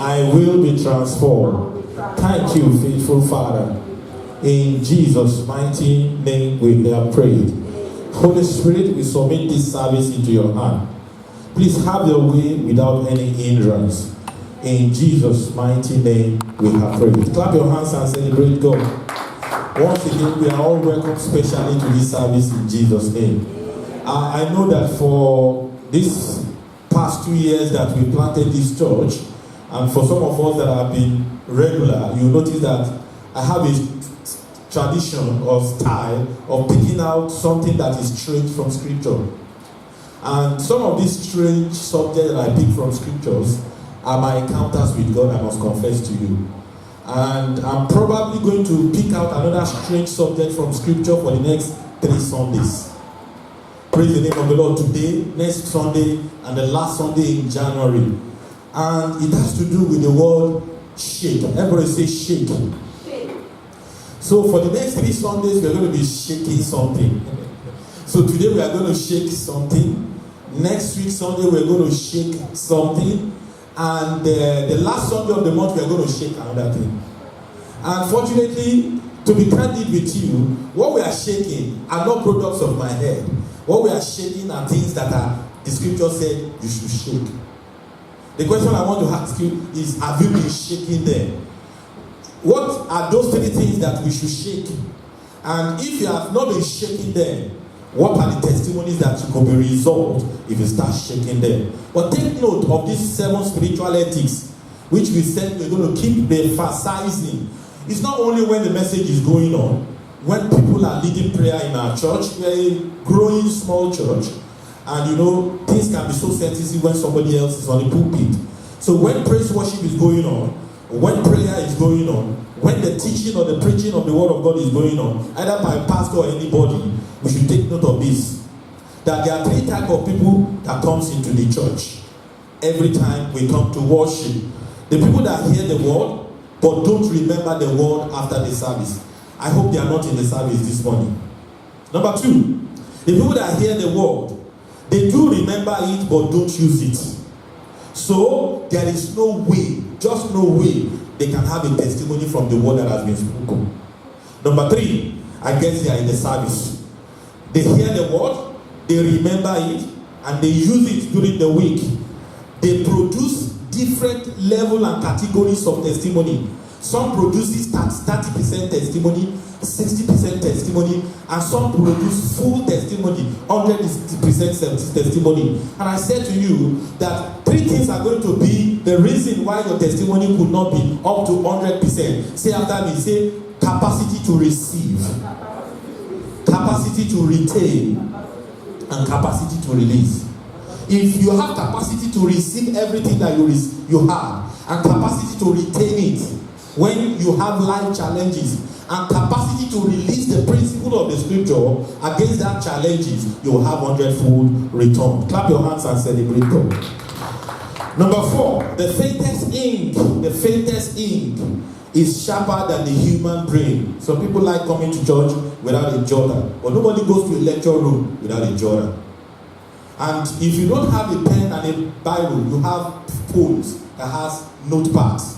I will be transformed. Thank you, faithful Father. In Jesus' mighty name we have prayed. Holy Spirit, we submit this service into your hand. Please have your way without any hindrance. In Jesus' mighty name we have prayed. Clap your hands and celebrate God. Once again, we are all welcome specially to this service in Jesus' name. I know that for this past 2 years that we planted this church, and for some of us that have been regular, you notice that I have a tradition or style of picking out something that is strange from scripture. And some of these strange subjects that I pick from scriptures are my encounters with God, I must confess to you. And I'm probably going to pick out another strange subject from scripture for the next 3 Sundays. Praise the name of the Lord. Today, next Sunday, and the last Sunday in January. And it has to do with the word shake. Everybody say shake. Shake. So for the next 3 Sundays, we're going to be shaking something. So today we are going to shake something. Next week Sunday, we're going to shake something. And the last Sunday of the month, we are going to shake another thing. Unfortunately, to be candid with you, what we are shaking are not products of my head. What we are shaking are things that the scripture said you should shake. The question I want to ask you is, have you been shaking them? What are those 3 things that we should shake? And if you have not been shaking them, what are the testimonies that could be resolved if you start shaking them? But take note of these 7 spiritual ethics, which we said we're going to keep emphasizing. It's not only when the message is going on, when people are leading prayer in our church. We're a growing small church, and you know, things can be so sensitive when somebody else is on the pulpit. So when praise worship is going on, when prayer is going on, when the teaching or the preaching of the word of God is going on, either by a pastor or anybody, we should take note of this. That there are 3 types of people that comes into the church every time we come to worship. The people that hear the word but don't remember the word after the service. I hope they are not in the service this morning. Number 2, the people that hear the word, they do remember it but don't use it. So there is no way, just no way, they can have a testimony from the word that has been spoken. Number 3, I guess they are in the service. They hear the word, they remember it, and they use it during the week. They produce different level and categories of testimony. Some produces 30% testimony, 60% testimony, and some produce full testimony, 100% testimony. And I said to you that 3 things are going to be the reason why your testimony could not be up to 100%. Say after me, say capacity to receive, capacity to retain, and capacity to release. If you have capacity to receive everything that you have, and capacity to retain it when you have life challenges, and capacity to release the principle of the scripture against that challenges, you will have 100-fold return. Clap your hands and celebrate God. Number 4, the faintest ink is sharper than the human brain. Some people like coming to church without a jotter, but nobody goes to a lecture room without a jotter. And if you don't have a pen and a Bible, you have phones that has notepads.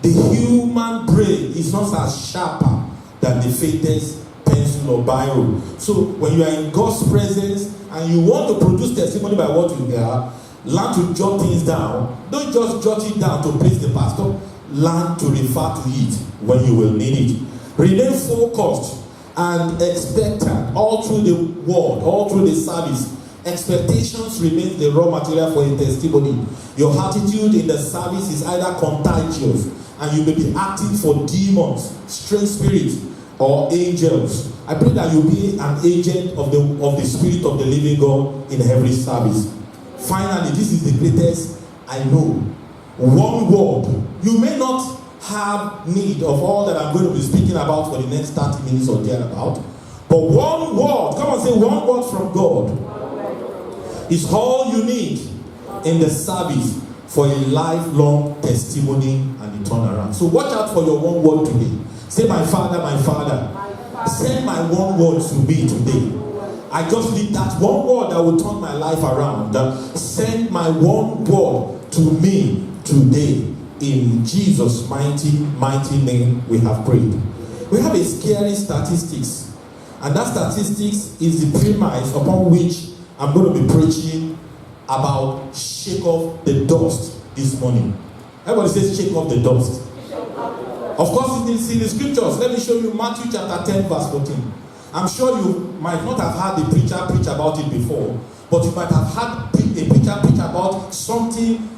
The human brain is not as sharper than the faintest pencil or biro. So when you are in God's presence and you want to produce testimony by what you hear, learn to jot things down. Don't just jot it down to please the pastor. Learn to refer to it when you will need it. Remain focused and expectant all through the word, all through the service. Expectations remain the raw material for a testimony. Your attitude in the service is either contagious, and you may be acting for demons, strange spirits, or angels. I pray that you'll be an agent of the Spirit of the living God in every service. Finally, this is the greatest I know. One word. You may not have need of all that I'm going to be speaking about for the next 30 minutes or thereabout, but one word, come and say one word from God, is all you need in the service for a lifelong testimony and a turnaround. So watch out for your one word today. Say, my Father, send my one word to me today. I just need that one word that will turn my life around. Send my one word to me today. In Jesus' mighty name we have prayed. We have a scary statistics, and that statistics is the premise upon which I'm going to be preaching about shake off the dust this morning. Everybody says shake off the dust. Of course, it's in the scriptures. Let me show you Matthew chapter 10 verse 14. I'm sure you might not have heard the preacher preach about it before, but you might have heard a preacher preach about something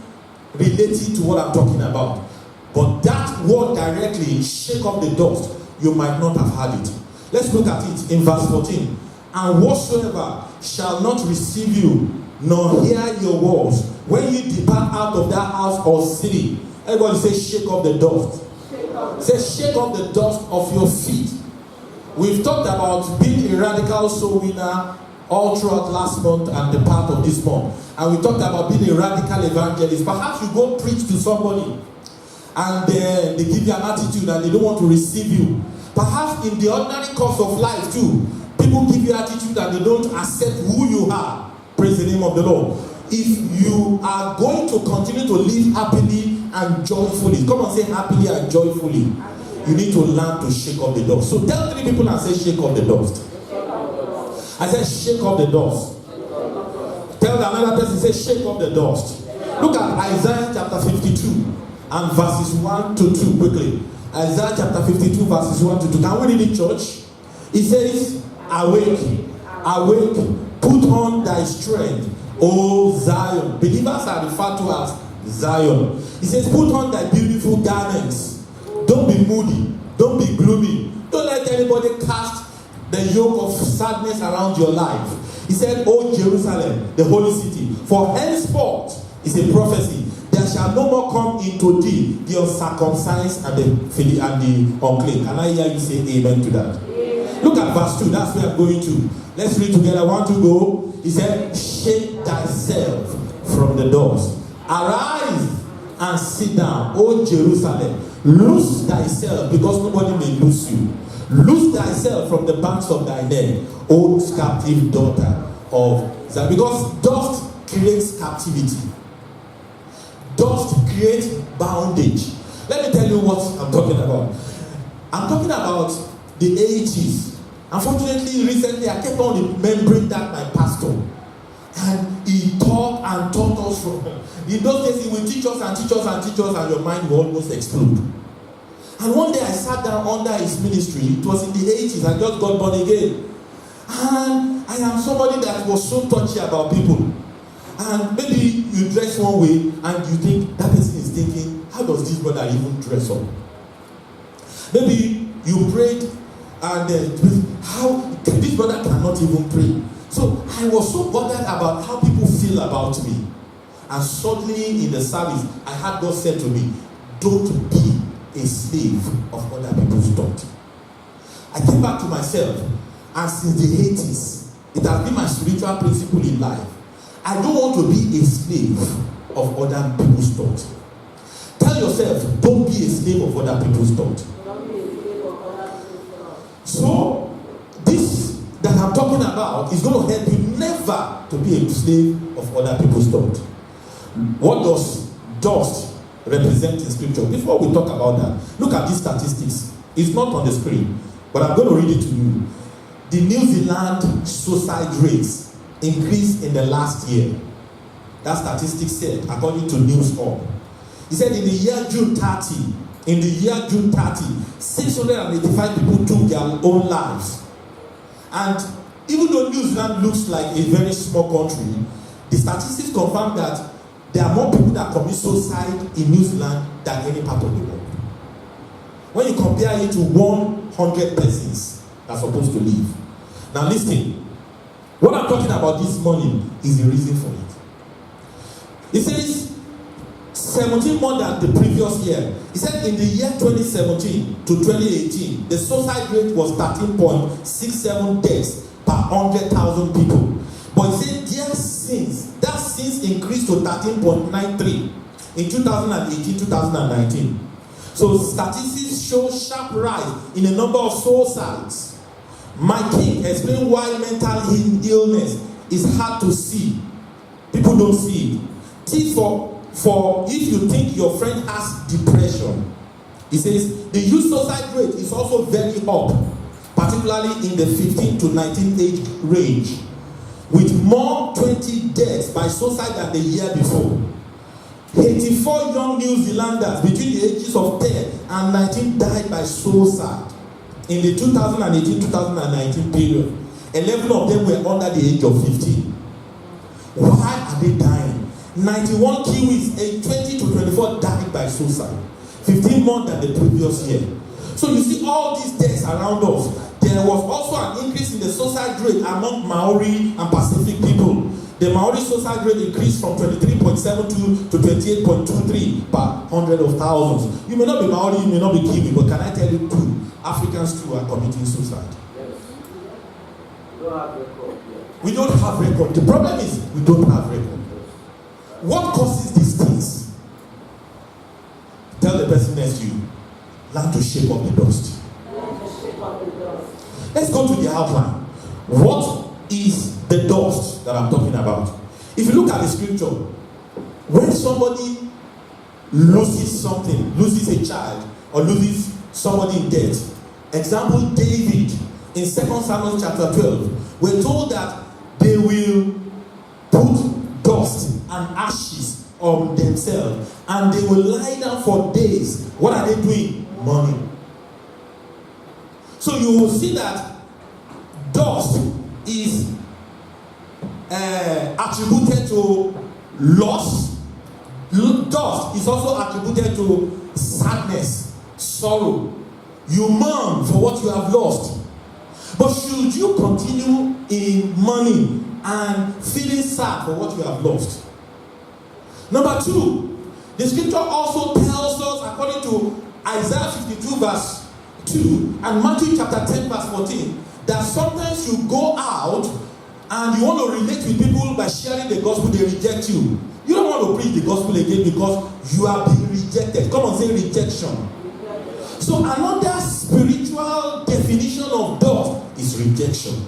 relating to what I'm talking about. But that word directly, shake off the dust, you might not have heard it. Let's look at it in verse 14. And whatsoever shall not receive you, nor hear your words, when you depart out of that house or city. Everybody say, shake off the dust. Say, shake off the dust of your feet. We've talked about being a radical soul winner all throughout last month and the part of this month. And we talked about being a radical evangelist. Perhaps you go preach to somebody and they give you an attitude and they don't want to receive you. Perhaps in the ordinary course of life too, people give you attitude and they don't accept who you are. Praise the name of the Lord. If you are going to continue to live happily and joyfully, come on, say happily and joyfully, you need to learn to shake off the dust. So tell 3 people and say shake off the dust. I said shake off the dust. Tell another person, say shake off the dust. Look at Isaiah chapter 52 and verses 1 to 2 quickly. Isaiah chapter 52 verses 1 to 2. Can we read it, church? It says, awake, awake, put on thy strength, O Zion. Believers are referred to as Zion. He says, put on thy beautiful garments. Don't be moody. Don't be gloomy. Don't let anybody cast the yoke of sadness around your life. He said, O Jerusalem, the holy city, for henceforth is a prophecy. There shall no more come into thee the uncircumcised and the unclean. Can I hear you say amen to that? Amen. Look at verse 2. That's where I'm going to. Let's read together. 1 to go. He said, shake thyself from the doors. Arise and sit down, O Jerusalem. Loose thyself, because nobody may loose you. Loose thyself from the banks of thy neck, O captive daughter of Zion. Because dust creates captivity. Dust creates bondage. Let me tell you what I'm talking about. I'm talking about the 80s. Unfortunately, recently I kept on remembering that my pastor. And he taught and taught us from. In those days, he would teach us and teach us and teach us, and your mind will almost explode. And one day I sat down under his ministry. It was in the 80s. I just got born again. And I am somebody that was so touchy about people. And maybe you dress one way and you think that person is thinking, how does this brother even dress up? Maybe you prayed and how this brother cannot even pray. So I was so bothered about how people feel about me. And suddenly in the service, I had God said to me, don't be a slave of other people's thought. I came back to myself, and since the 80s, it has been my spiritual principle in life. I don't want to be a slave of other people's thought. Tell yourself, don't be a slave of other people's thought. So, this that I'm talking about is going to help you never to be a slave of other people's thought. What does dust represent in scripture? Before we talk about that, look at these statistics. It's not on the screen, but I'm going to read it to you. The New Zealand suicide rates increased in the last year. That statistic said, according to News Hub. He said in the year June 30, 685 people took their own lives. And even though New Zealand looks like a very small country, the statistics confirm that there are more people that commit suicide in New Zealand than any part of the world. When you compare it to 100 persons that are supposed to live. Now listen, what I'm talking about this morning is the reason for it. It says 17 more than the previous year. He said in the year 2017 to 2018, the suicide rate was 13.67 deaths per 100,000 people. But he said that since increased to 13.93 in 2018-2019. So statistics show sharp rise in the number of suicides. Mike King explained why mental illness is hard to see. People don't see it. For if you think your friend has depression, he says the youth suicide rate is also very up, particularly in the 15 to 19 age range, with more 20 deaths by suicide than the year before. 84 young New Zealanders between the ages of 10 and 19 died by suicide in the 2018-2019 period. 11 of them were under the age of 15. Why are they dying? 91 Kiwis, aged 20 to 24, died by suicide. 15 more than the previous year. So you see all these deaths around us. There was also an increase in the suicide rate among Maori and Pacific people. The Maori suicide rate increased from 23.72 to 28.23 per 100,000. You may not be Maori, you may not be Kiwi, but can I tell you too, Africans too are committing suicide. Yes. We don't have record. The problem is we don't have record. What causes these things? Tell the person next to you, learn to shake off the dust. Let's go to the outline. What is the dust that I'm talking about? If you look at the scripture, when somebody loses something, loses a child, or loses somebody in death, example David in 2 Samuel chapter 12, we're told that they will put dust and ashes on themselves and they will lie down for days. What are they doing? Mourning. So you will see that dust is attributed to loss. Dust is also attributed to sadness, sorrow. You mourn for what you have lost. But should you continue in mourning and feeling sad for what you have lost? Number two, the scripture also tells us, according to Isaiah 52 verse 2 and Matthew chapter 10 verse 14, that sometimes you go out and you want to relate with people by sharing the gospel, they reject you. You don't want to preach the gospel again because you are being rejected. Come on, say rejection. So another spiritual definition of dust is rejection.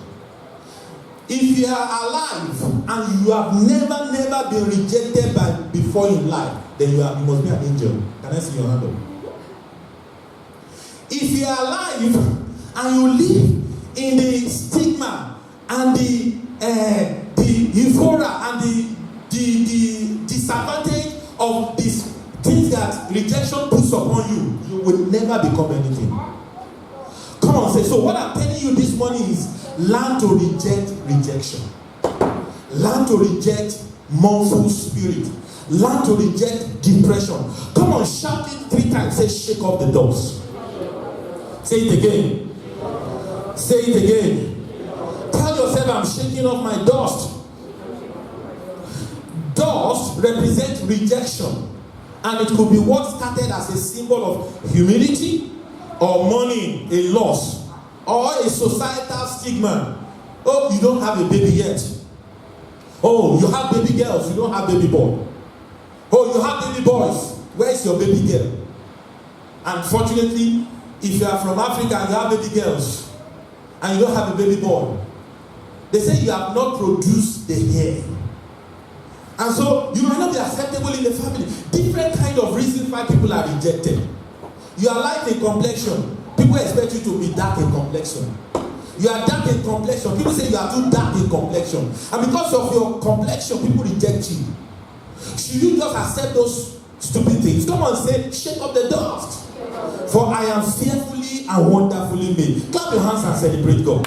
If you are alive and you have never been rejected before in life, then you must be an angel. Can I see your hand up? If you are alive and you live in the stigma and the euphoria and the disadvantage of these things that rejection puts upon you, you will never become anything. Come on, say. So what I'm telling you this morning is learn to reject rejection. Learn to reject mournful spirit. Learn to reject depression. Come on, shout it 3 times. Say, shake off the dust. Say it again. Say it again. Tell yourself, I'm shaking off my dust. Dust represents rejection. And it could be what started as a symbol of humility or mourning a loss or a societal stigma. Oh, you don't have a baby yet. Oh, you have baby girls, you don't have baby boy. Oh, you have baby boys. Where's your baby girl? Unfortunately, if you are from Africa and you have baby girls and you don't have a baby boy, they say you have not produced the hair. And so you might not be acceptable in the family. Different kind of reasons why people are rejected. You are light in complexion. People expect you to be dark in complexion. You are dark in complexion. People say you are too dark in complexion. And because of your complexion, people reject you. Should you just accept those stupid things? Come on, say, shake up the dust. For I am fearfully and wonderfully made. Clap your hands and celebrate God.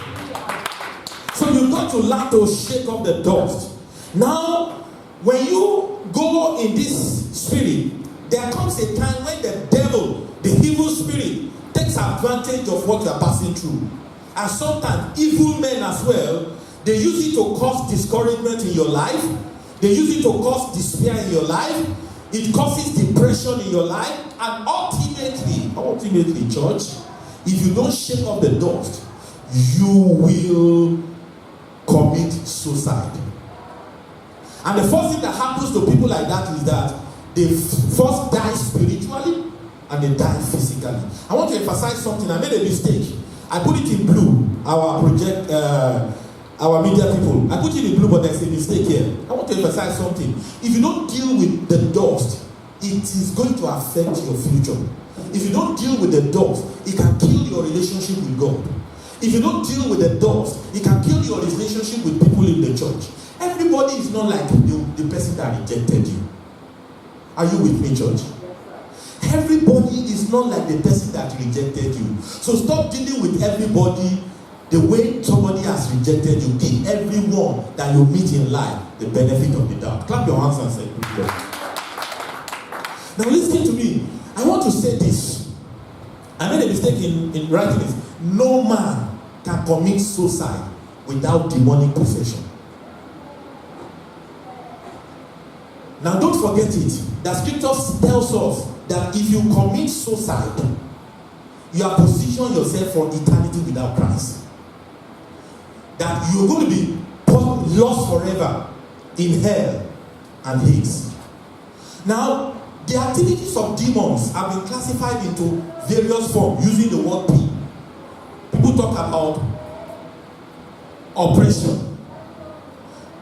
So you've got to learn to shake up the dust. Now, when you go in this spirit, there comes a time when the devil, the evil spirit, takes advantage of what you are passing through. And sometimes evil men as well, they use it to cause discouragement in your life. They use it to cause despair in your life. It causes depression in your life. And ultimately, church, if you don't shake off the dust, you will commit suicide. And the first thing that happens to people like that is that they first die spiritually and they die physically. I want to emphasize something. I made a mistake. I put it in blue. Our our media people, I put you in blue, but there's a mistake here. I want to emphasize something. If you don't deal with the dust, it is going to affect your future. If you don't deal with the dust, it can kill your relationship with God. If you don't deal with the dust, it can kill your relationship with people in the church. Everybody is not like the person that rejected you. Are you with me, church? Everybody is not like the person that rejected you. So stop dealing with everybody the way somebody has rejected you. Give everyone that you meet in life the benefit of the doubt. Clap your hands and say, good. Now listen to me. I want to say this. I made a mistake in writing this. No man can commit suicide without demonic possession. Now don't forget it. The scripture tells us that if you commit suicide, you have positioned yourself for eternity without Christ. That you're going to be lost forever in hell and Hades. Now, the activities of demons have been classified into various forms using the word P. People talk about oppression.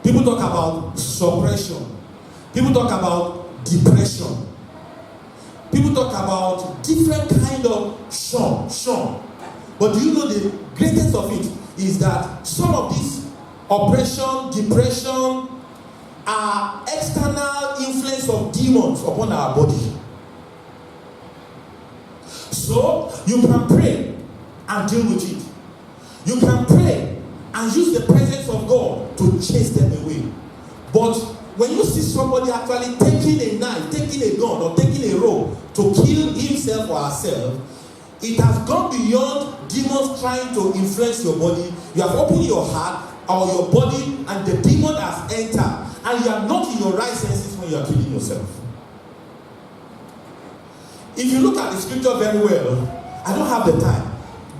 People talk about suppression. People talk about depression. People talk about different kind of shun. But do you know the greatest of it is that some of these oppression, depression are external influence of demons upon our body. So you can pray and deal with it. You can pray and use the presence of God to chase them away. But when you see somebody actually taking a knife, taking a gun, or taking a rope to kill himself or herself, it has gone beyond demons trying to influence your body. You have opened your heart or your body, and the demon has entered, and you are not in your right senses when you are killing yourself. If you look at the scripture very well, I don't have the time.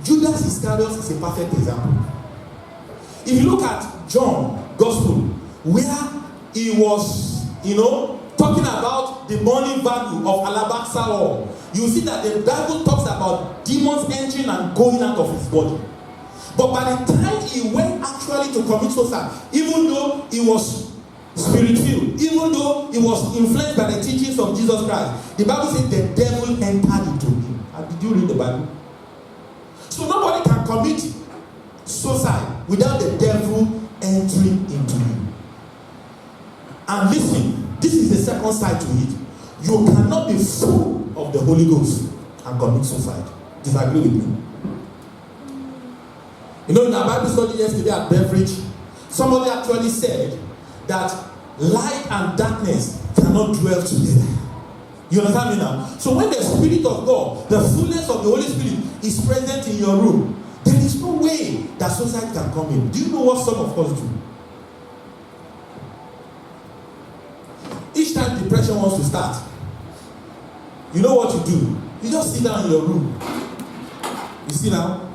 Judas Iscariot is a perfect example. If you look at John Gospel, where he was, talking about the money value of alabaster ore, you see that the Bible talks about demons entering and going out of his body. But by the time he went actually to commit suicide, even though he was spirit-filled, even though he was influenced by the teachings of Jesus Christ, the Bible says the devil entered into him. Did you read the Bible? So nobody can commit suicide without the devil entering into you. And listen, this is the second side to it. You cannot be full of the Holy Ghost and commit suicide. Disagree with me? In our Bible study yesterday at Beveridge, somebody actually said that light and darkness cannot dwell together. You understand me now? So when the Spirit of God, the fullness of the Holy Spirit is present in your room, there is no way that suicide can come in. Do you know what some of us do? Each time depression wants to start, you know what you do? You just sit down in your room. You sit down,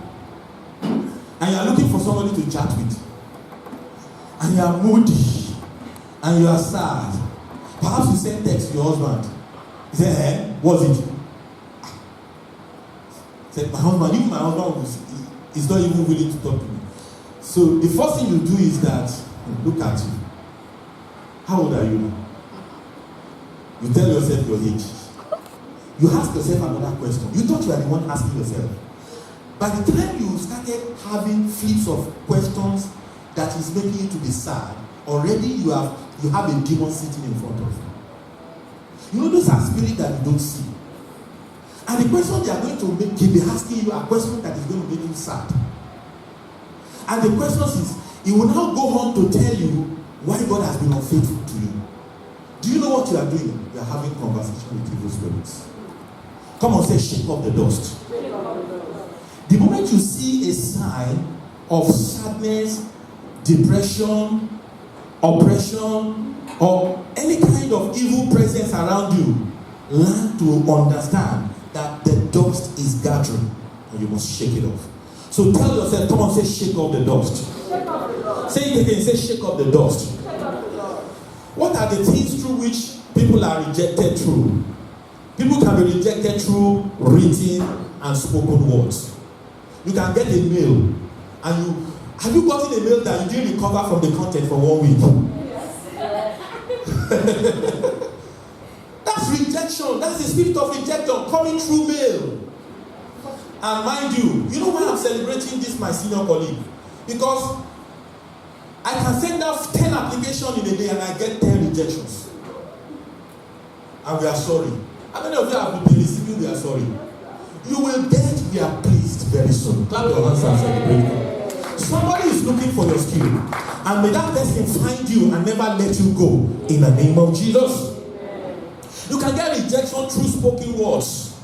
and you are looking for somebody to chat with. And you are moody, and you are sad. Perhaps you send text to your husband. He said, what's it? He said, my husband is not even willing to talk to me. So the first thing you do is that, look at you. How old are you? You tell yourself your age. You ask yourself another question. You thought you were the one asking yourself. By the time you started having flips of questions that is making you to be sad, already you have a demon sitting in front of you. You know, those are spirits that you don't see. And the question they are going to be asking you are questions that is going to make you sad. And the question is, he will now go on to tell you why God has been unfaithful to you. Do you know what you are doing? You are having conversation with evil spirits. Come on, say, shake off the dust. The moment you see a sign of sadness, depression, oppression, or any kind of evil presence around you, learn to understand that the dust is gathering and you must shake it off. So tell yourself, come on, say, shake off the dust. Say it again, say, shake off the dust. What are the things through which people are rejected through? People can be rejected through written and spoken words. You can get a mail and Have you gotten a mail that you didn't recover from the content for 1 week? That's rejection. That's the spirit of rejection coming through mail. And mind you know why I'm celebrating this, my senior colleague? Because I can send out 10 applications in a day and I get 10 rejections. And we are sorry. How many of you have been receiving we are sorry? You will get we are pleased very soon. Clap your hands and celebrate. Somebody is looking for your skill. And may that person find you and never let you go in the name of Jesus. You can get rejection through spoken words.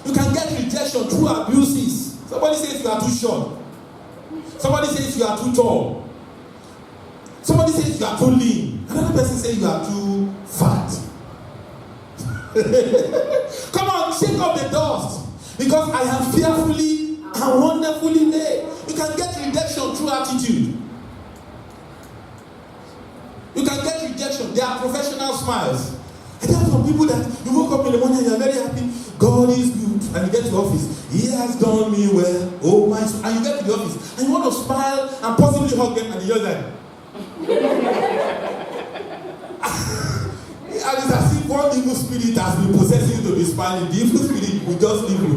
You can get rejection through abuses. Somebody says you are too short. Somebody says you are too tall. Somebody says you are too lean. Another person says you are too fat. Come on, shake off the dust. Because I am fearfully and wonderfully made. You can get rejection through attitude. You can get rejection. They are professional smiles. I tell some people that you woke up in the morning and you are very happy. God is good. And you get to the office. He has done me well. Oh my soul. And you get to the office. And you want to smile and possibly hug them. And you're like. And it's as if one evil spirit has been possessing you to be smiling. The evil spirit will just leave you.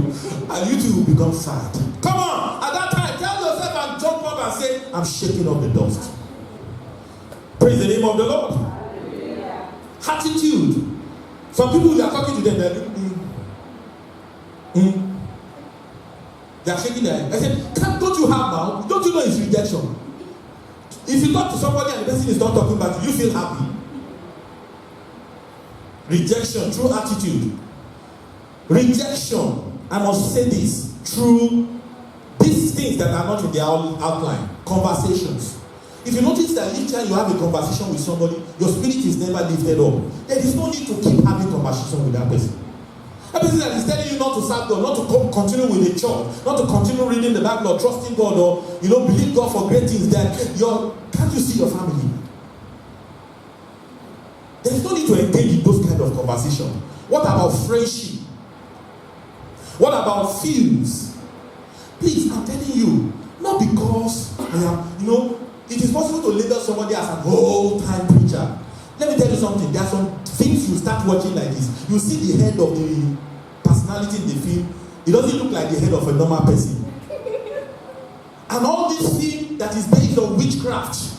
And you too will become sad. Come on. At that time, tell yourself and jump up and say, I'm shaking off the dust. Praise the name of the Lord. Yeah. Attitude. Some people, you are talking to them, they're they are shaking their head. I said, don't you have now? Don't you know it's rejection? If you talk to somebody and the person is not talking back, you feel happy. Rejection through attitude. Rejection, I must say this, through these things that are not in the outline. Conversations. If you notice that each time you have a conversation with somebody, your spirit is never lifted up. There is no need to keep having conversation with that person. That person that is telling you not to serve God, not to continue with the church, not to continue reading the Bible or trusting God or believe God for great things, then can't you see your family? There is no need to engage in those kind of conversation. What about friendship? What about feelings? Please, I'm telling you, not because I am, it is possible to label somebody as an old-time preacher. Let me tell you something. There are some things you start watching like this. You see the head of the personality in the film. It doesn't look like the head of a normal person. And all this film that is based on witchcraft.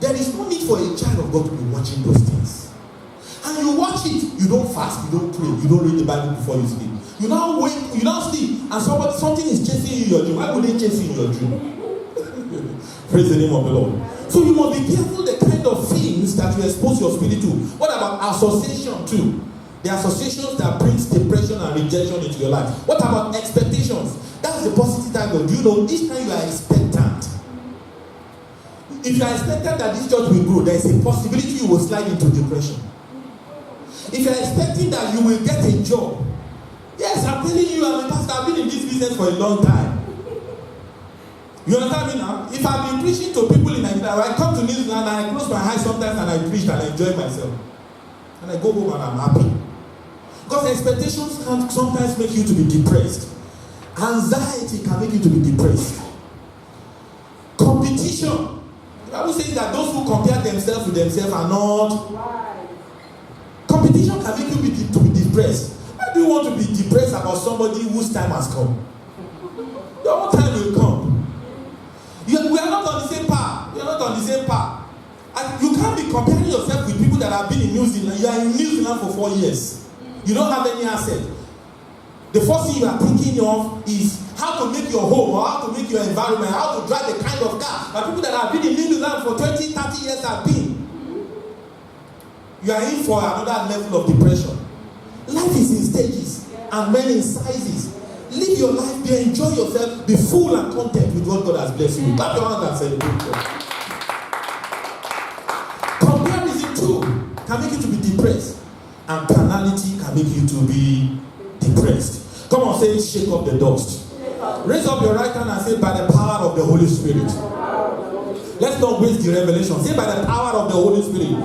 There is no need for a child of God to be watching those things. And you watch it. You don't fast. You don't pray. You don't read the Bible before you sleep. You now wake. You now sleep. And something is chasing you in your dream. Why would they chase you in your dream? Praise the name of the Lord. So you must be careful the kind of things that you expose your spirit to. What about association too? The associations that brings depression and rejection into your life. What about expectations? That's the positive type of. Do you know each time you are expectant? If you are expectant that this church will grow, there is a possibility you will slide into depression. If you are expecting that you will get a job, yes, I'm telling you, I'm a pastor. I've been in this business for a long time. You understand me now? If I've been preaching to people in Nigeria, I come to New Zealand and I close my eyes sometimes and I preach and I enjoy myself. And I go home and I'm happy. Because expectations can sometimes make you to be depressed. Anxiety can make you to be depressed. Competition. The Bible says that those who compare themselves with themselves are not. Competition can make you to be depressed. Why do you want to be depressed about somebody whose time has come? Your own time will come. We are not on the same path. We are not on the same path. And you can't be comparing yourself with people that have been in New Zealand. You are in New Zealand for 4 years. You don't have any asset. The first thing you are thinking of is how to make your home or how to make your environment, how to drive the kind of car that people that have been in New Zealand for 20, 30 years have been. You are in for another level of depression. Life is in stages and men in sizes. Live your life, enjoy yourself, be full and content with what God has blessed you with. Clap your hands and celebrate. Comparison too can make you to be depressed, and carnality can make you to be depressed. Come on, say, shake up the dust. Raise up your right hand and say, by the power of the Holy Spirit. Let's not waste the revelation. Say, by the power of the Holy Spirit.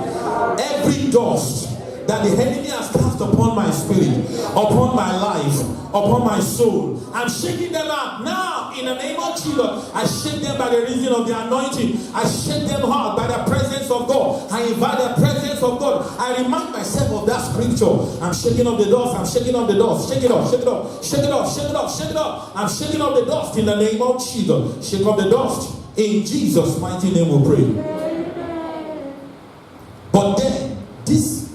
Every dust that the enemy has cast upon my spirit, upon my life, upon my soul. I'm shaking them out now in the name of Jesus. I shake them by the reason of the anointing. I shake them out by the presence of God. I invite the presence of God. I remind myself of that scripture. I'm shaking up the dust. I'm shaking up the dust. Shake it up, shake it up, shake it up, shake it up, shake it up. I'm shaking up the dust in the name of Jesus. Shake up the dust. In Jesus' mighty name we pray. But then, this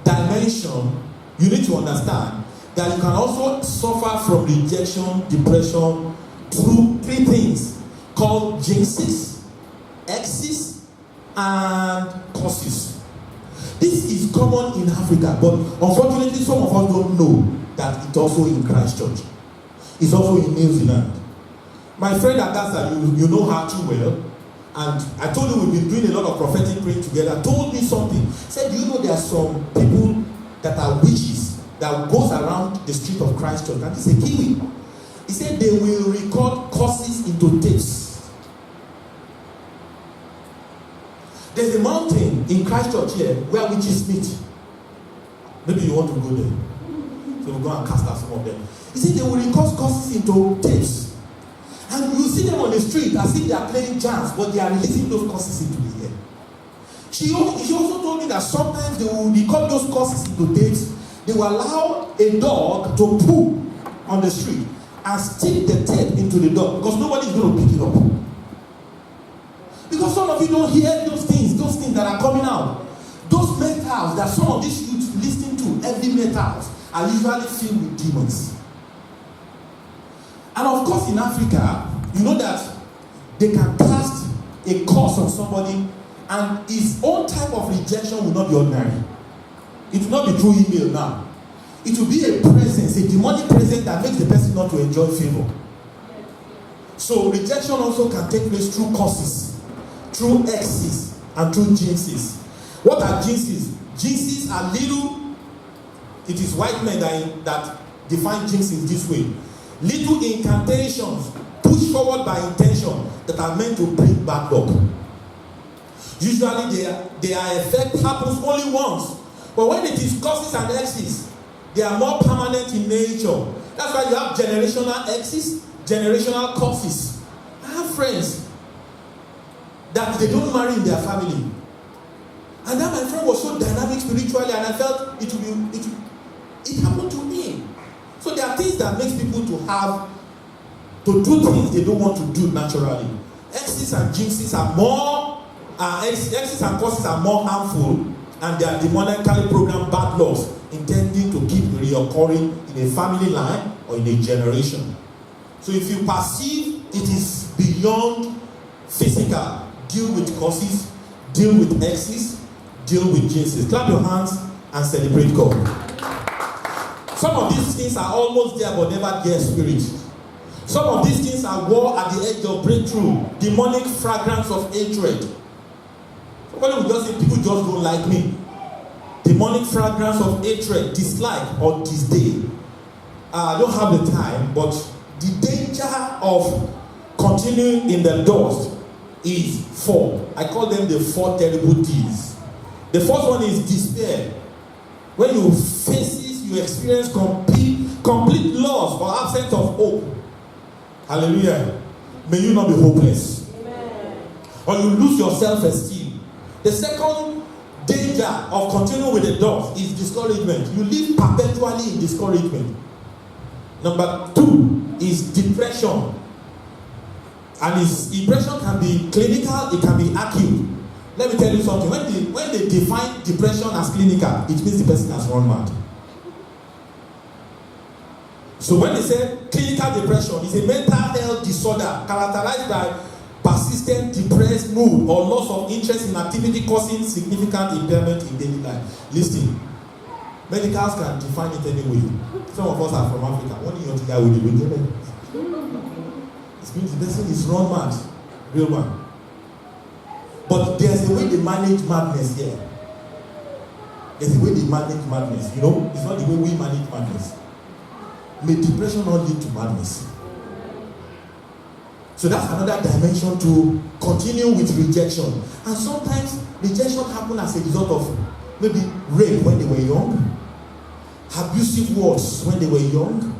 dimension, you need to understand that you can also suffer from rejection, depression, through three things called jinxes, exes, and curses. This is common in Africa, but unfortunately some of us don't know that it's also in Christchurch. It's also in New Zealand. My friend Agasa, you know her too well, and I told you we've been doing a lot of prophetic praying together, told me something. Said, do you know there are some people that are witches that goes around the street of Christchurch, and it's a Kiwi. He said they will record curses into tapes. There's a mountain in Christchurch here where witches meet. Maybe you want to go there. So we'll go and cast out some of them. He said they will record curses into tapes. And you see them on the street as if they are playing jazz, but they are releasing those curses into the air. She also told me that sometimes they will record those curses into tapes. They will allow a dog to poo on the street and stick the tape into the dog because nobody is going to pick it up. Because some of you don't hear those things that are coming out. Those metals that some of these youths listen to, heavy metals, are usually filled with demons. And of course in Africa, you know that they can cast a curse on somebody and his own type of rejection will not be ordinary. It will not be through email now. It will be a presence, a demonic presence that makes the person not to enjoy favor. So rejection also can take place through curses, through exes, and through jinxes. What are jinxes? Jinxes are little, it is white men that define jinxes this way. Little incantations pushed forward by intention that are meant to bring bad luck. Usually their effect happens only once. But when it is curses and exes, they are more permanent in nature. That's why you have generational exes, generational curses. I have friends that they don't marry in their family. And that my friend was so dynamic spiritually, and I felt it happened to me. So there are things that makes people to do things they don't want to do naturally. Exes and jinxes are more, exes and curses are more harmful, and they are demonically programmed bad laws intending to keep reoccurring in a family line or in a generation. So if you perceive it is beyond physical, deal with causes, deal with exes, deal with jinxes. Clap your hands and celebrate God. Some of these things are almost there but never there spirit. Some of these things are war at the edge of breakthrough, demonic fragrance of hatred. Somebody will just say, people just don't like me. Demonic fragrance of hatred, dislike, or disdain. I don't have the time, but the danger of continuing in the dust is four. I call them the four terrible D's. The first one is despair. When you face it, you experience complete loss or absence of hope. Hallelujah. May you not be hopeless. Amen. Or you lose your self-esteem. The second danger of continuing with the dust is discouragement. You live perpetually in discouragement. Number two is depression. And depression can be clinical, it can be acute. Let me tell you something. When they define depression as clinical, it means the person has gone mad. So when they say clinical depression is a mental health disorder characterized by persistent depressed mood or loss of interest in activity causing significant impairment in daily life. Listen, medicals can define it anyway. Some of us are from Africa. What do you want to get with the it means the person is run mad, real man. But there's a way they manage madness here. There's a way they manage madness. You know, it's not the way we manage madness. May depression not lead to madness. So that's another dimension to continue with rejection. And sometimes rejection happens as a result of maybe rape when they were young, abusive words when they were young,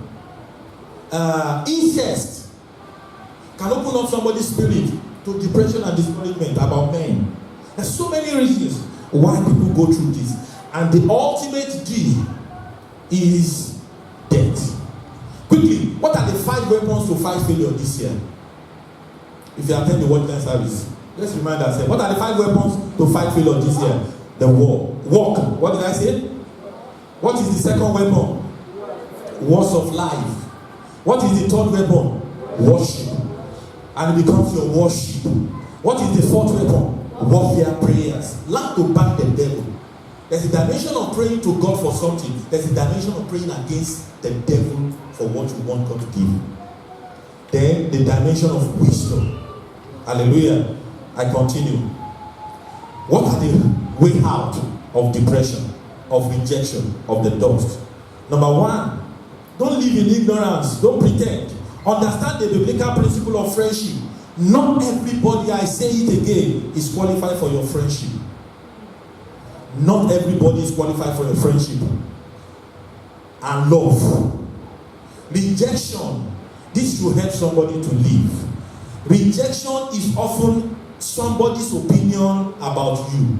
incest can open up somebody's spirit to depression and discouragement about men. There's so many reasons why people go through this, and the ultimate D is death. Quickly, what are the 5 weapons to fight failure this year? If you attend the World Time Service, let's remind ourselves, what are the 5 weapons to fight failure this year? The walk. What did I say? What is the second weapon? Words of life. What is the third weapon? Worship. And it becomes your worship. What is the fourth weapon? Warfare prayers. Learn to back the devil. There's a dimension of praying to God for something. There's a dimension of praying against the devil for what you want God to give you. Then the dimension of wisdom. Hallelujah. I continue. What are the way out of depression, of rejection, of the dust? Number 1, don't live in ignorance. Don't pretend. Understand the biblical principle of friendship. Not everybody, I say it again, is qualified for your friendship. Not everybody is qualified for your friendship. And love. Rejection. This will help somebody to live. Rejection is often somebody's opinion about you.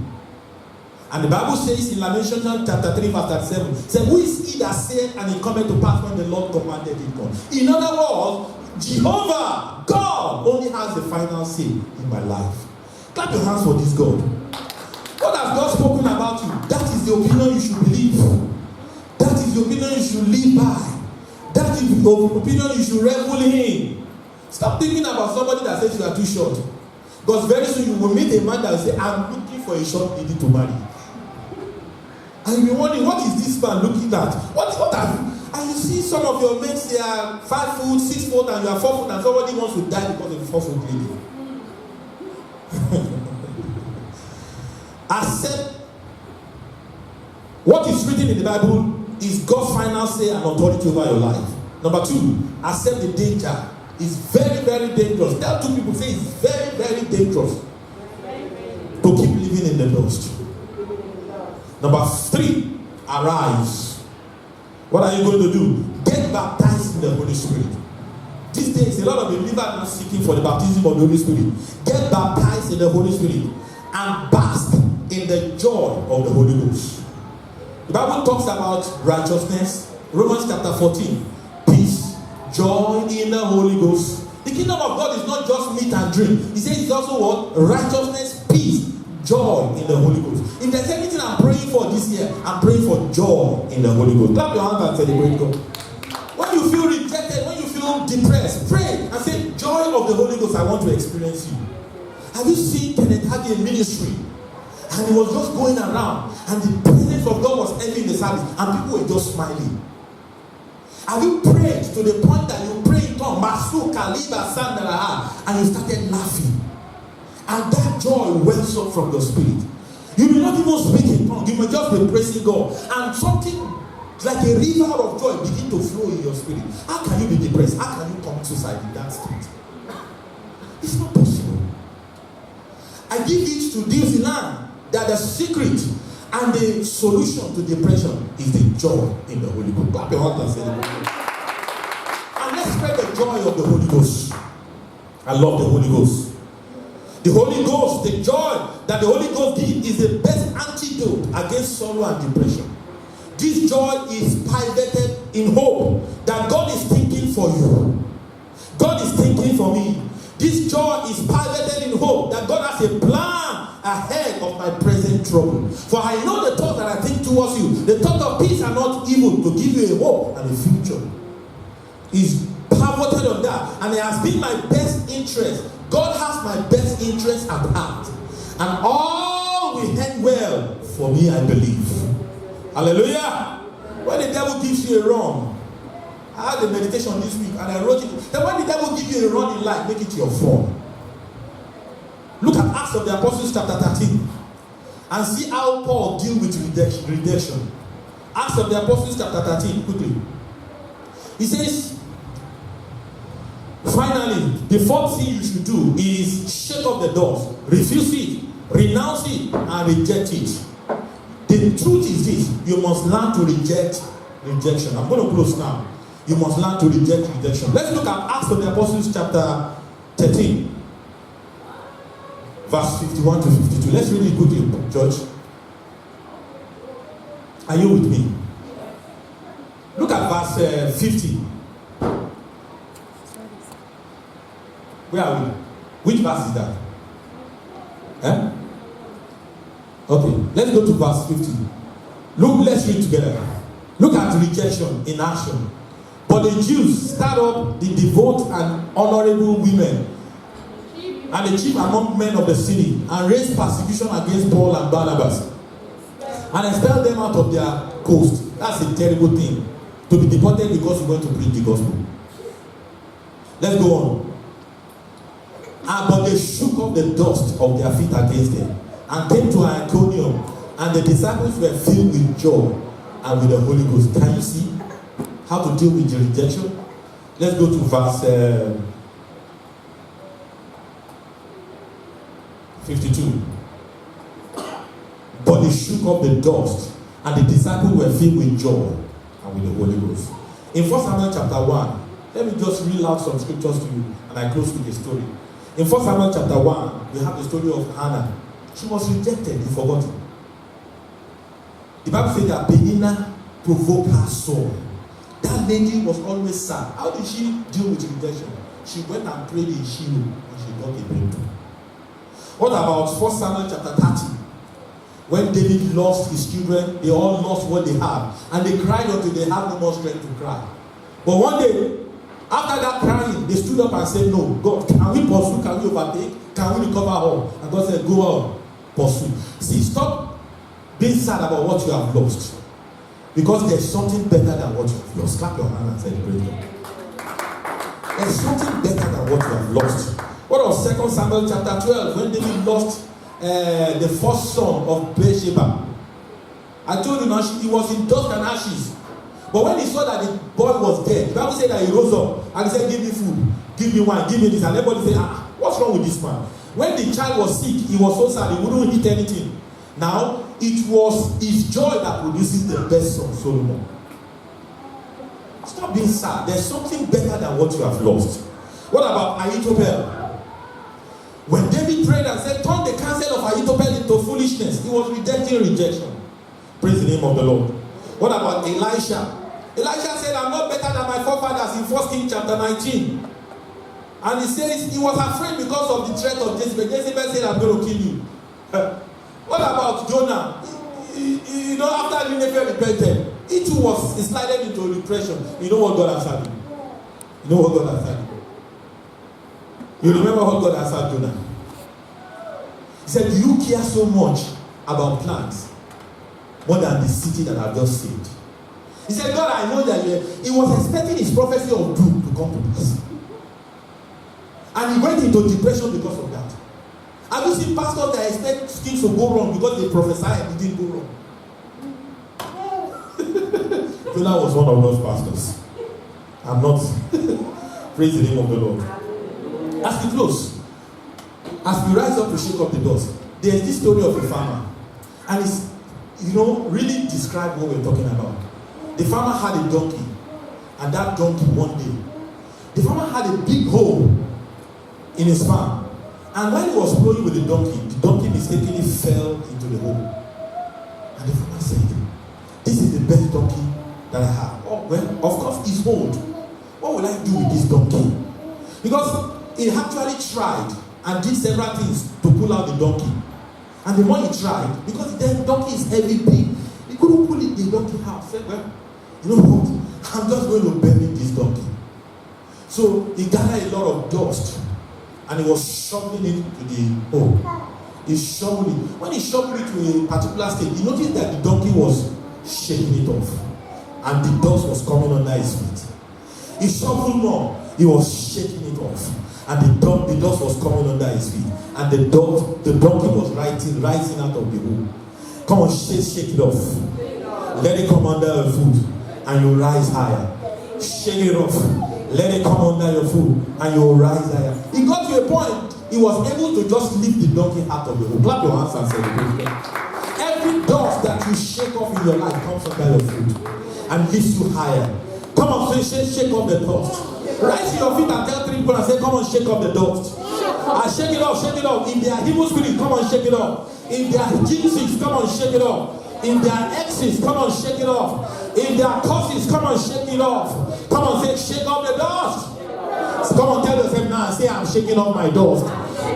And the Bible says in Lamentations chapter 3 verse 37, says, who is he that said and it cometh to pass when the Lord commanded it come? In other words, Jehovah, God, only has the final say in my life. Clap your hands for this God. What has God spoken about you? That is the opinion you should believe. That is the opinion you should live by. That is the opinion you should revel in. Stop thinking about somebody that says you are too short. Because very soon you will meet a man that will say, I'm looking for a short lady to marry. And you'll be wondering, what is this man looking at? What are you? And you see some of your mates, they are 5 foot, 6 foot, and you are 4 foot, and somebody wants to die because of a 4 foot lady. Accept what is written in the Bible is God's final say and authority over your life. Number 2, accept the danger. It's very, very dangerous. There are 2 people say it's very, very dangerous to keep living in the dust. Number 3, arise. What are you going to do? Get baptized in the Holy Spirit. These days, a lot of believers are seeking for the baptism of the Holy Spirit. Get baptized in the Holy Spirit and bask in the joy of the Holy Ghost. The Bible talks about righteousness. Romans chapter 14. Peace, joy in the Holy Ghost. The kingdom of God is not just meat and drink. He says it's also what? Righteousness, peace, joy in the Holy Ghost. If there's anything I'm praying for this year, I'm praying for joy in the Holy Ghost. Clap your hands and celebrate God. When you feel rejected, when you feel depressed, pray and say, joy of the Holy Ghost, I want to experience you. Have you seen Kenneth Hagin in ministry? And he was just going around, and the presence of God was heavy in the service, and people were just smiling. Have you prayed to the point that you pray in tongues, Masu Kaliba Sandaraha, and you started laughing? And that joy wells up from your spirit. You may not even speak in tongues, you may just be praising God, and something like a river of joy begin to flow in your spirit. How can you be depressed? How can you commit suicide in that state? It's not possible. I give it to this land that the secret and the solution to depression is the joy in the Holy Ghost. Clap your hands and celebrate. And let's spread the joy of the Holy Ghost. I love the Holy Ghost. The Holy Ghost, the joy that the Holy Ghost gives is the best antidote against sorrow and depression. This joy is pivoted in hope that God is thinking for you. God is thinking for me. This joy is pivoted in hope that God has a plan ahead of my present trouble. For I know the thought that I think towards you, the thought of peace and not evil, to give you a hope and a future. Is pivoted on that, and it has been my best interest. God has my best interest at heart, and all will end well for me, I believe. Hallelujah. When the devil gives you a wrong, I had a meditation this week and I wrote it. That when the devil gives you a run in life, make it your form. Look at Acts of the Apostles chapter 13 and see how Paul deals with rejection. Acts of the Apostles chapter 13, quickly. He says, finally, the fourth thing you should do is shake off the dust, refuse it, renounce it, and reject it. The truth is this: you must learn to reject rejection. I'm going to close now. You must learn to reject rejection. Let's look at Acts of the Apostles chapter 13, verse 51 to 52. Let's read it quickly, George. Are you with me? Look at verse 50. Where are we? Which verse is that? Okay, let's go to verse 50. Look, let's read together. Look at rejection in action. But the Jews stirred up the devout and honorable women and the chief among men of the city, and raised persecution against Paul and Barnabas, and expelled them out of their coast. That's a terrible thing, to be deported because you went to preach the gospel. Let's go on. But they shook off the dust of their feet against them, and came to Iconium, and the disciples were filled with joy and with the Holy Ghost. Can you see how to deal with the rejection? Let's go to verse 52. But they shook off the dust, and the disciples were filled with joy and with the Holy Ghost. In 1 Samuel chapter 1, let me just read out some scriptures to you, and I close with a story. In 1 Samuel chapter 1, we have the story of Hannah. She was rejected, you forgot. The Bible says that Penina provoked her soul. That lady was always sad. How did she deal with rejection? She went and prayed in Shiloh, and she got a breakthrough. What about 1 Samuel chapter 30? When David lost his children, they all lost what they had, and they cried until they had no more strength to cry. But one day, after that crying, they stood up and said, "No, God, can we pursue? Can we overtake? Can we recover all?" And God said, "Go on, pursue." See, stop being sad about what you have lost, because there's something better than what you have lost. Clap your hand and celebrate God. There's something better than what you have lost. What of 2 Samuel chapter 12, when David lost the first son of Bathsheba? I told you now, he was in dust and ashes. But when he saw that the boy was dead, the Bible said that he rose up and he said, "Give me food, give me wine, give me this." And everybody said, "What's wrong with this man?" When the child was sick, he was so sad, he wouldn't eat anything. Now, it was his joy that produces the best son, Solomon. Stop being sad. There's something better than what you have lost. What about Ahithophel? When David prayed and said, "Turn the counsel of Ahithophel into foolishness," he was rejecting rejection. Praise the name of the Lord. What about Elisha? Elisha said, "I'm not better than my forefathers," in 1 Kings chapter 19. And he says he was afraid because of the threat of Jezebel. Jezebel said, "I'm going to kill you." What about Jonah? You know, after Nineveh repented, he too was slided into depression. You know what God answered him? You know what God answered him? You remember what God answered Jonah? He said, "Do you care so much about plants more than the city that I've just saved?" He said, "God, I know that he was expecting his prophecy of doom to come to pass. And he went into depression because of that." Have you seen pastors that expect things to go wrong because they prophesy and it didn't go wrong? Jonah was one of those pastors. I'm not. Praise the name of the Lord. As we close, as we rise up to shake up the dust, there's this story of a farmer. And it's, really describe what we're talking about. The farmer had a donkey. And that donkey one day, the farmer had a big hole in his farm. And when he was ploughing with the donkey mistakenly fell into the hole. And the farmer said, "This is the best donkey that I have." "Oh, well, of course, it's old. What will I do with this donkey?" Because he actually tried and did several things to pull out the donkey. And the more he tried, because the donkey is heavy, big, he couldn't pull the donkey out. He said, "Well, you know what? I'm just going to bury this donkey." So he gathered a lot of dust and he was shoveling it to the hole. He shoveled it. When he shoveled it to a particular stage, he noticed that the donkey was shaking it off and the dust was coming under his feet. He shoveled more. He was shaking it off and the dust was coming under his feet. And the donkey was rising out of the hole. Come on, shake it off. Let it come under your foot and you rise higher. Shake it off. Let it come under your foot and you will rise higher. He got to a point, he was able to just lift the donkey out of the hole. Clap your hands and celebrate. Every dust that you shake off in your life comes under your feet and lifts you higher. Come on, say, shake off the dust. Rise to your feet and tell 3 people and say, come on, shake off the dust. And shake it off, shake it off. If they are evil spirits, come on, shake it off. If they are jinxes, come on, shake it off. If they are exes, come on, shake it off. If they are curses, come on, shake it off. Come on, say, shake off the dust. So come on, tell yourself now, say, I'm shaking off my dust.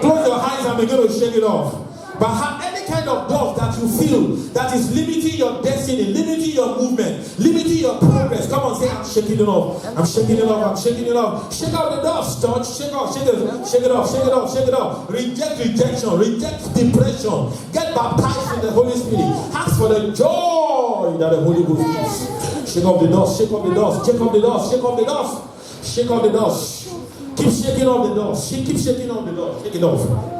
Close your eyes and begin to shake it off. But have any kind of dust that you feel that is limiting your destiny, limiting your movement, limiting your progress. Come on, say, I'm shaking it off. I'm shaking it off. I'm shaking it off. Shake out the dust, church. Shake off, shake it, shake it off, shake it off, shake it off. Reject rejection, reject depression. Get baptized in the Holy Spirit. Ask for the joy that the Holy Ghost gives. Shake off the dust, shake off the dust, shake off the dust, shake off the dust, shake off the dust. Keep shaking off the dust. Keep shaking off the dust. Shake it off.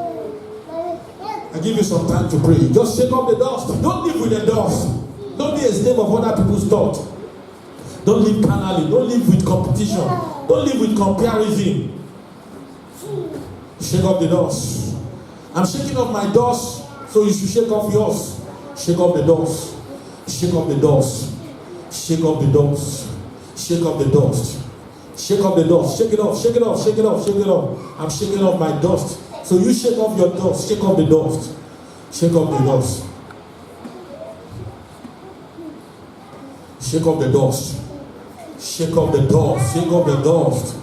I give you some time to pray. Just shake off the dust. Don't live with the dust. Don't be a slave of other people's thought. Don't live carnally. Don't live with competition. Don't live with comparison. Shake off the dust. I'm shaking off my dust, so you should shake off yours. Shake off the dust. Shake off the dust. Shake off the dust. Shake off the dust. Shake off the dust. Shake it off. Shake it off. Shake it off. Shake it off. I'm shaking off my dust. So you shake off your dust. Shake off the dust. Shake off the dust. Shake off the dust. Shake off the dust. Shake off the dust.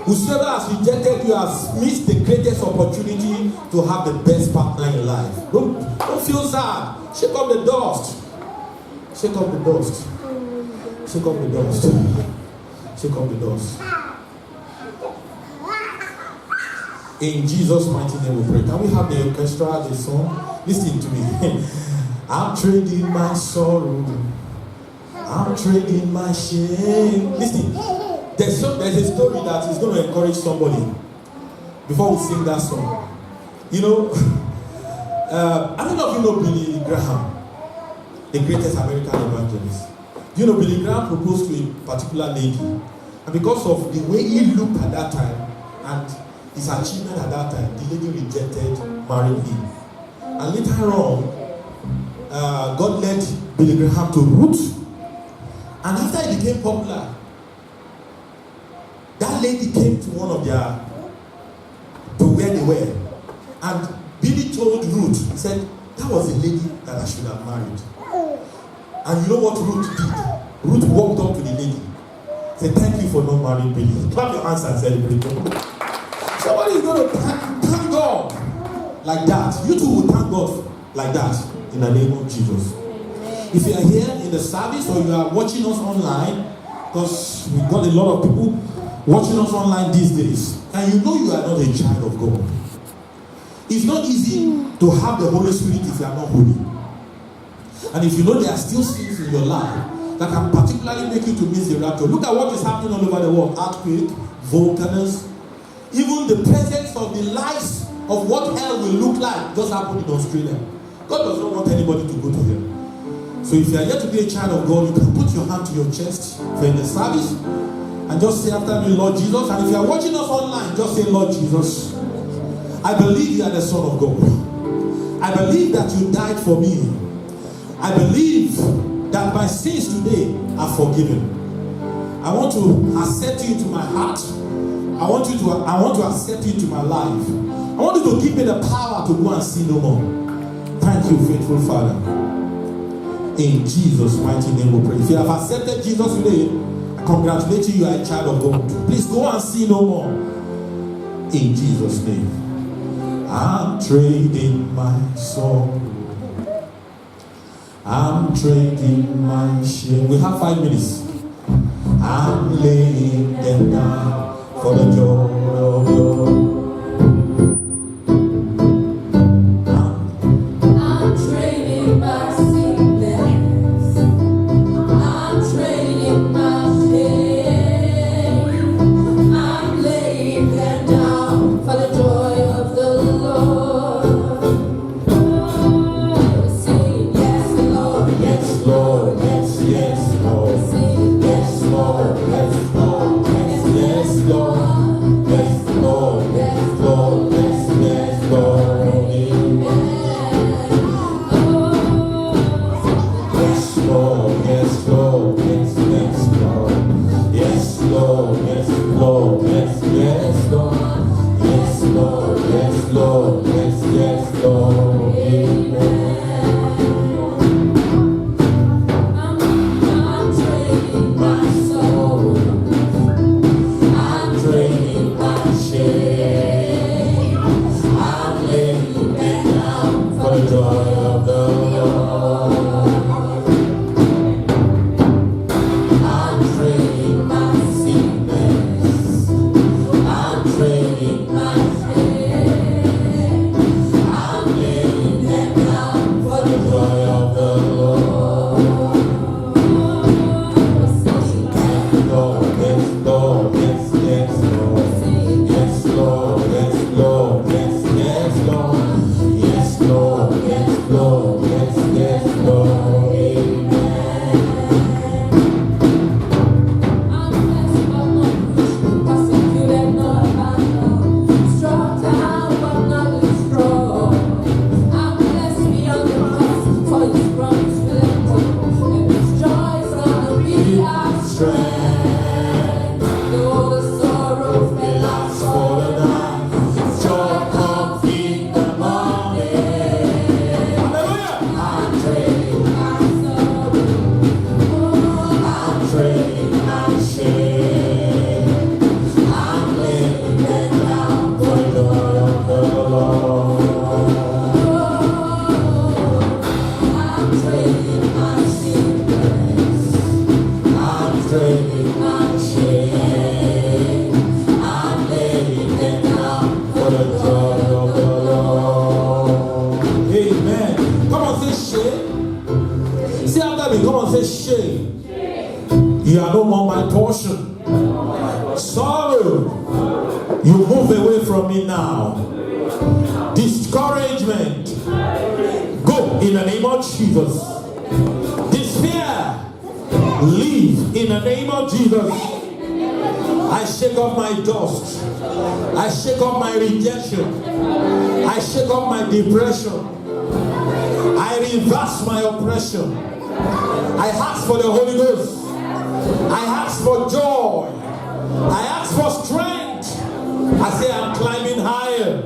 Whosoever has rejected you has missed the greatest opportunity to have the best partner in life. Don't feel sad. Shake off the dust. Shake off the dust. Shake off the dust. Shake off the dust. In Jesus' mighty name we pray. Can we have the orchestra, the song? Listen to me. I'm trading my sorrow. I'm trading my shame. Listen, there's a story that is going to encourage somebody before we sing that song. You know, I don't know if you know Billy Graham, the greatest American evangelist. You know, Billy Graham proposed to a particular lady, and because of the way he looked at that time and his achievement at that time, the lady rejected marrying him. And later on, God led Billy Graham to Ruth. And after he became popular, that lady came to one of their, to where they were. And Billy told Ruth, he said, that was the lady that I should have married. And you know what Ruth did? Ruth walked up to the lady, said, thank you for not marrying Billy. Clap your hands and celebrate. Somebody is going to thank God like that. You too will thank God like that in the name of Jesus. If you are here in the service or you are watching us online, because we've got a lot of people watching us online these days, and you know you are not a child of God. It's not easy to have the Holy Spirit if you are not holy. And if you know there are still sins in your life that can particularly make you to miss the rapture. Look at what is happening all over the world. Earthquake, volcanoes, even the presence of the lights of what hell will look like just happened in Australia. God does not want anybody to go to hell. So if you are here to be a child of God, you can put your hand to your chest for in the service and just say after me, Lord Jesus. And if you are watching us online, just say, Lord Jesus, I believe you are the Son of God. I believe that you died for me. I believe that my sins today are forgiven. I want to accept you into my heart. I want to accept you into my life. I want you to give me the power to go and sin no more. Thank you, faithful Father. In Jesus' mighty name we pray. If you have accepted Jesus today, I congratulate you, you are a child of God. Please go and sin no more. In Jesus' name. I'm trading my soul. I'm trading my shame. We have 5 minutes. I'm laying them down for the joy of God. I'm trading my sickness. I'm trading my shame. I'm laying them down for the joy of the Lord. Sing yes, Lord, yes, Lord, yes, yes, Lord. Sing yes, Lord, yes, Lord, yes, yes, Lord, yes, Lord. strength. Though the sorrows may last for the night, joy comes in the morning. Hallelujah. I'm trading my sorrow. I'm trading my shame. I'm laying it down for the joy of the Lord. I'm trading my sickness. I'm trading my shame. I'm laying it down for the joy of the Lord. Amen. Come on, say shame. Say after me. Come on, say shame. You are no more my portion. Sorrow, you move away from me now. Discouragement, go in the name of Jesus. Despair, leave in the name of Jesus. I shake off my dust. I shake off my rejection. I shake off my depression. I reverse my oppression. I ask for the Holy Ghost. I ask for joy. I ask for strength. I say I'm climbing higher.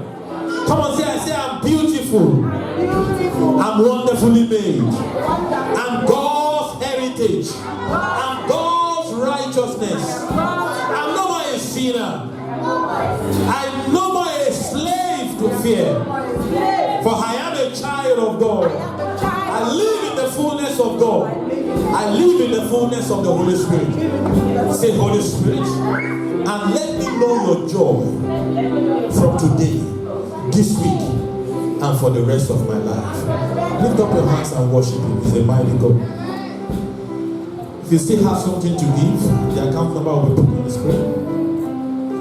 Come on, say, I say I'm beautiful. I'm wonderfully made. I'm God's heritage. I'm God's righteousness. I'm no more a sinner. I'm no more a slave to fear. For I am a child of God. I live in the fullness of God. I live in the fullness of the Holy Spirit. Say, Holy Spirit, and let me know your joy from today, this week, and for the rest of my life. Lift up your hands and worship Him. He's a mighty God. If you still have something to give, the account number will be put on the screen.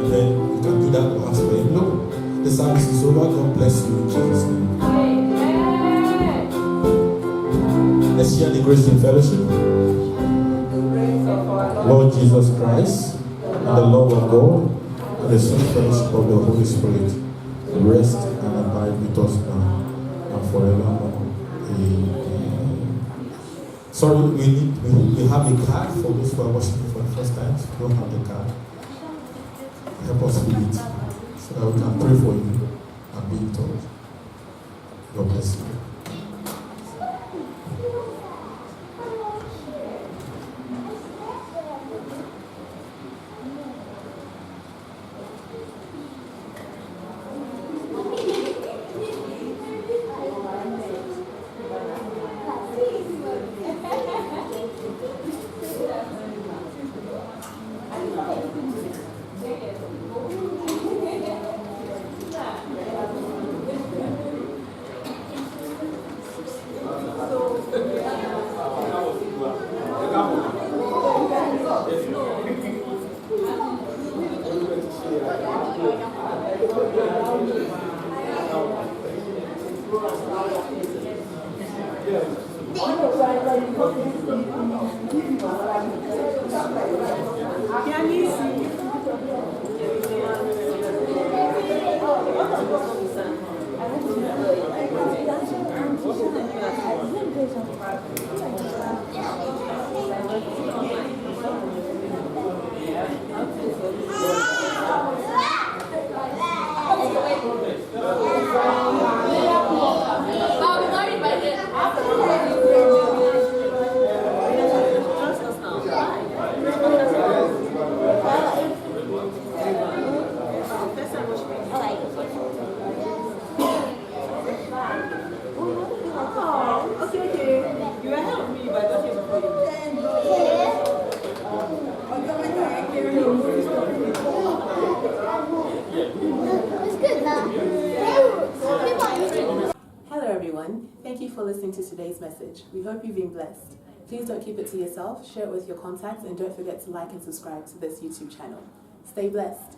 And then you can do that to ask for Him. Look, the service is over. God bless you in Jesus' name. Let's share the grace in fellowship. Lord Jesus Christ, and the love of God, and the sweet fellowship of the Holy Spirit, rest and abide with us now and forevermore. Amen. Sorry, we have a card for those who are worshiping for the first time. If you don't have the card, help us fill it so that we can pray for you and be in touch. God bless you. Thank you for listening to today's message. We hope you've been blessed. Please don't keep it to yourself, share it with your contacts, and don't forget to like and subscribe to this YouTube channel. Stay blessed.